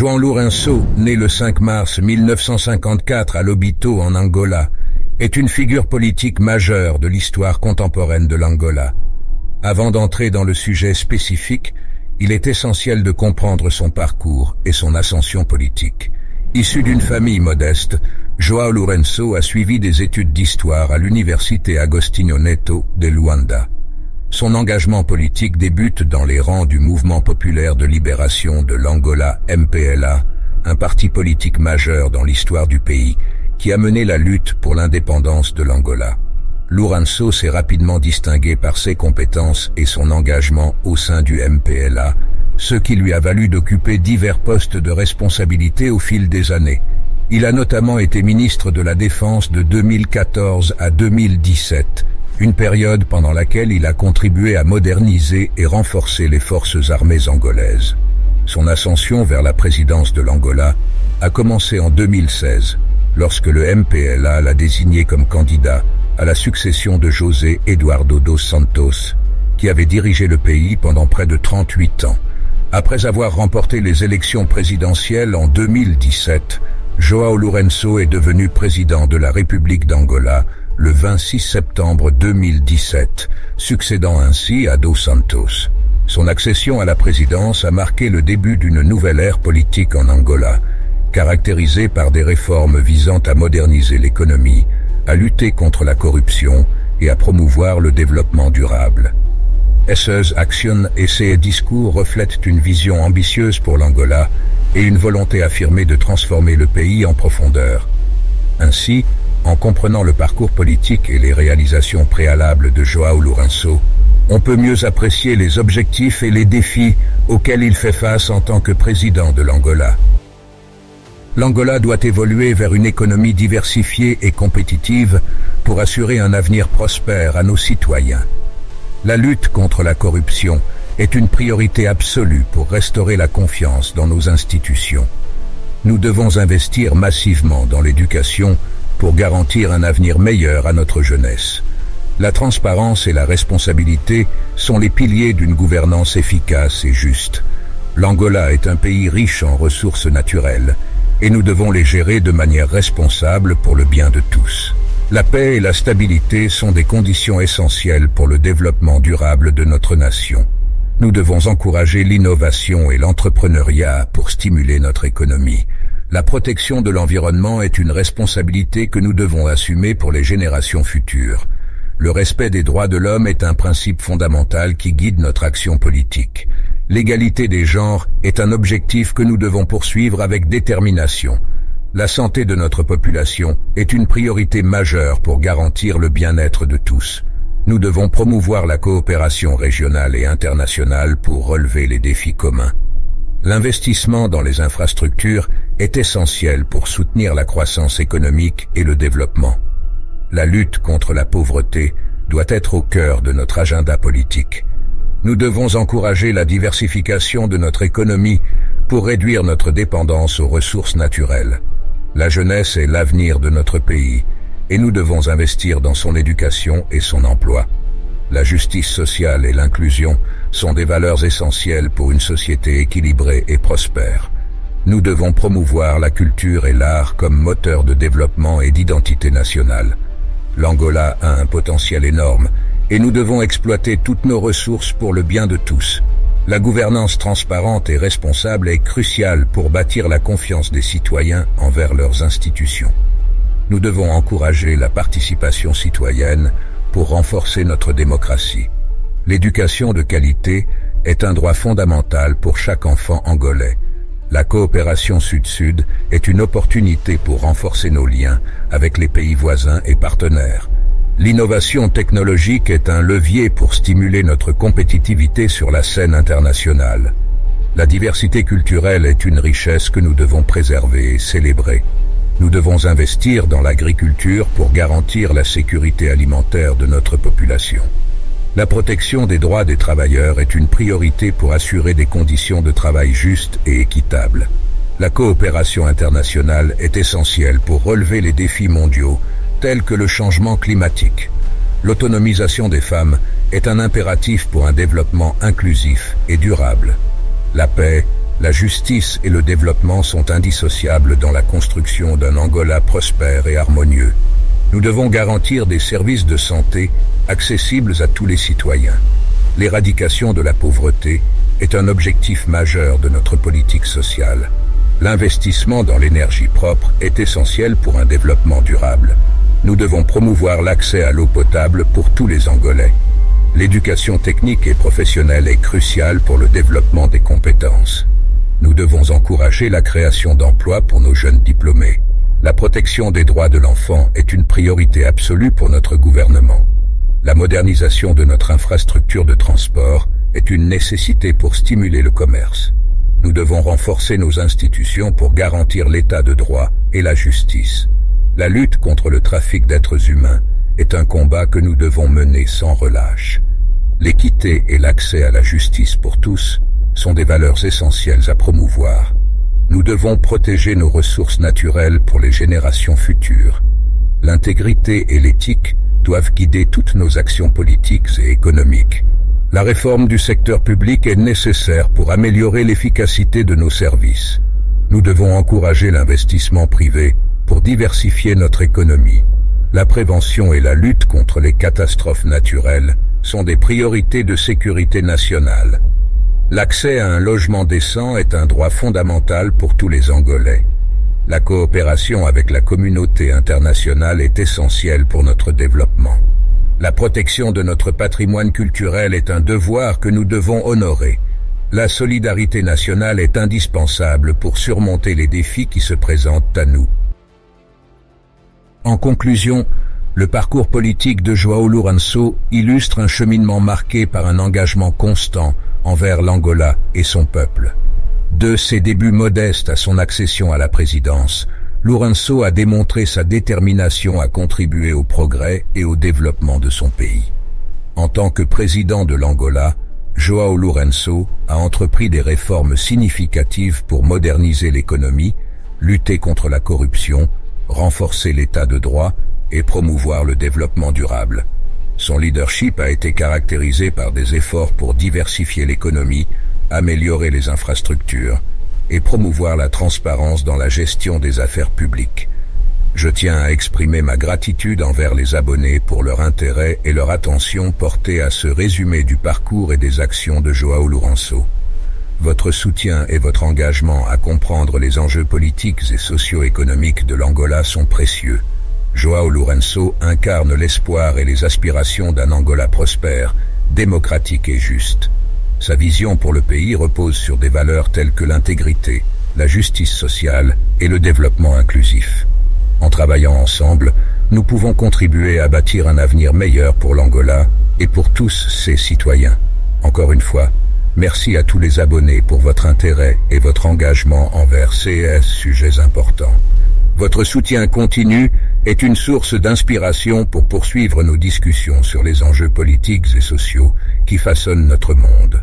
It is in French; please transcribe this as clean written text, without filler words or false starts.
João Lourenço, né le 5 mars 1954 à Lobito en Angola, est une figure politique majeure de l'histoire contemporaine de l'Angola. Avant d'entrer dans le sujet spécifique, il est essentiel de comprendre son parcours et son ascension politique. Issu d'une famille modeste, João Lourenço a suivi des études d'histoire à l'université Agostinho Neto de Luanda. Son engagement politique débute dans les rangs du Mouvement populaire de libération de l'Angola MPLA, un parti politique majeur dans l'histoire du pays qui a mené la lutte pour l'indépendance de l'Angola. Lourenço s'est rapidement distingué par ses compétences et son engagement au sein du MPLA, ce qui lui a valu d'occuper divers postes de responsabilité au fil des années. Il a notamment été ministre de la Défense de 2014 à 2017, une période pendant laquelle il a contribué à moderniser et renforcer les forces armées angolaises. Son ascension vers la présidence de l'Angola a commencé en 2016, lorsque le MPLA l'a désigné comme candidat à la succession de José Eduardo dos Santos, qui avait dirigé le pays pendant près de 38 ans. Après avoir remporté les élections présidentielles en 2017, João Lourenço est devenu président de la République d'Angola le 26 septembre 2017, succédant ainsi à Dos Santos. Son accession à la présidence a marqué le début d'une nouvelle ère politique en Angola, caractérisée par des réformes visant à moderniser l'économie, à lutter contre la corruption et à promouvoir le développement durable. Ses actions et ses discours reflètent une vision ambitieuse pour l'Angola et une volonté affirmée de transformer le pays en profondeur. Ainsi, en comprenant le parcours politique et les réalisations préalables de João Lourenço, on peut mieux apprécier les objectifs et les défis auxquels il fait face en tant que président de l'Angola. L'Angola doit évoluer vers une économie diversifiée et compétitive pour assurer un avenir prospère à nos citoyens. La lutte contre la corruption est une priorité absolue pour restaurer la confiance dans nos institutions. Nous devons investir massivement dans l'éducation pour garantir un avenir meilleur à notre jeunesse. La transparence et la responsabilité sont les piliers d'une gouvernance efficace et juste. L'Angola est un pays riche en ressources naturelles et nous devons les gérer de manière responsable pour le bien de tous. La paix et la stabilité sont des conditions essentielles pour le développement durable de notre nation. Nous devons encourager l'innovation et l'entrepreneuriat pour stimuler notre économie. La protection de l'environnement est une responsabilité que nous devons assumer pour les générations futures. Le respect des droits de l'homme est un principe fondamental qui guide notre action politique. L'égalité des genres est un objectif que nous devons poursuivre avec détermination. La santé de notre population est une priorité majeure pour garantir le bien-être de tous. Nous devons promouvoir la coopération régionale et internationale pour relever les défis communs. L'investissement dans les infrastructures est essentiel pour soutenir la croissance économique et le développement. La lutte contre la pauvreté doit être au cœur de notre agenda politique. Nous devons encourager la diversification de notre économie pour réduire notre dépendance aux ressources naturelles. La jeunesse est l'avenir de notre pays et nous devons investir dans son éducation et son emploi. La justice sociale et l'inclusion sont des valeurs essentielles pour une société équilibrée et prospère. Nous devons promouvoir la culture et l'art comme moteur de développement et d'identité nationale. L'Angola a un potentiel énorme et nous devons exploiter toutes nos ressources pour le bien de tous. La gouvernance transparente et responsable est cruciale pour bâtir la confiance des citoyens envers leurs institutions. Nous devons encourager la participation citoyenne pour renforcer notre démocratie. L'éducation de qualité est un droit fondamental pour chaque enfant angolais. La coopération Sud-Sud est une opportunité pour renforcer nos liens avec les pays voisins et partenaires. L'innovation technologique est un levier pour stimuler notre compétitivité sur la scène internationale. La diversité culturelle est une richesse que nous devons préserver et célébrer. Nous devons investir dans l'agriculture pour garantir la sécurité alimentaire de notre population. La protection des droits des travailleurs est une priorité pour assurer des conditions de travail justes et équitables. La coopération internationale est essentielle pour relever les défis mondiaux tels que le changement climatique. L'autonomisation des femmes est un impératif pour un développement inclusif et durable. La paix, La justice et le développement sont indissociables dans la construction d'un Angola prospère et harmonieux. Nous devons garantir des services de santé accessibles à tous les citoyens. L'éradication de la pauvreté est un objectif majeur de notre politique sociale. L'investissement dans l'énergie propre est essentiel pour un développement durable. Nous devons promouvoir l'accès à l'eau potable pour tous les Angolais. L'éducation technique et professionnelle est cruciale pour le développement des compétences. Nous devons encourager la création d'emplois pour nos jeunes diplômés. La protection des droits de l'enfant est une priorité absolue pour notre gouvernement. La modernisation de notre infrastructure de transport est une nécessité pour stimuler le commerce. Nous devons renforcer nos institutions pour garantir l'état de droit et la justice. La lutte contre le trafic d'êtres humains est un combat que nous devons mener sans relâche. L'équité et l'accès à la justice pour tous sont des valeurs essentielles à promouvoir. Nous devons protéger nos ressources naturelles pour les générations futures. L'intégrité et l'éthique doivent guider toutes nos actions politiques et économiques. La réforme du secteur public est nécessaire pour améliorer l'efficacité de nos services. Nous devons encourager l'investissement privé pour diversifier notre économie. La prévention et la lutte contre les catastrophes naturelles sont des priorités de sécurité nationale. L'accès à un logement décent est un droit fondamental pour tous les Angolais. La coopération avec la communauté internationale est essentielle pour notre développement. La protection de notre patrimoine culturel est un devoir que nous devons honorer. La solidarité nationale est indispensable pour surmonter les défis qui se présentent à nous. En conclusion, le parcours politique de João Lourenço illustre un cheminement marqué par un engagement constant envers l'Angola et son peuple. De ses débuts modestes à son accession à la présidence, Lourenço a démontré sa détermination à contribuer au progrès et au développement de son pays. En tant que président de l'Angola, João Lourenço a entrepris des réformes significatives pour moderniser l'économie, lutter contre la corruption, renforcer l'état de droit et promouvoir le développement durable. Son leadership a été caractérisé par des efforts pour diversifier l'économie, améliorer les infrastructures et promouvoir la transparence dans la gestion des affaires publiques. Je tiens à exprimer ma gratitude envers les abonnés pour leur intérêt et leur attention portée à ce résumé du parcours et des actions de João Lourenço. Votre soutien et votre engagement à comprendre les enjeux politiques et socio-économiques de l'Angola sont précieux. João Lourenço incarne l'espoir et les aspirations d'un Angola prospère, démocratique et juste. Sa vision pour le pays repose sur des valeurs telles que l'intégrité, la justice sociale et le développement inclusif. En travaillant ensemble, nous pouvons contribuer à bâtir un avenir meilleur pour l'Angola et pour tous ses citoyens. Encore une fois, merci à tous les abonnés pour votre intérêt et votre engagement envers ces sujets importants. Votre soutien continu est une source d'inspiration pour poursuivre nos discussions sur les enjeux politiques et sociaux qui façonnent notre monde.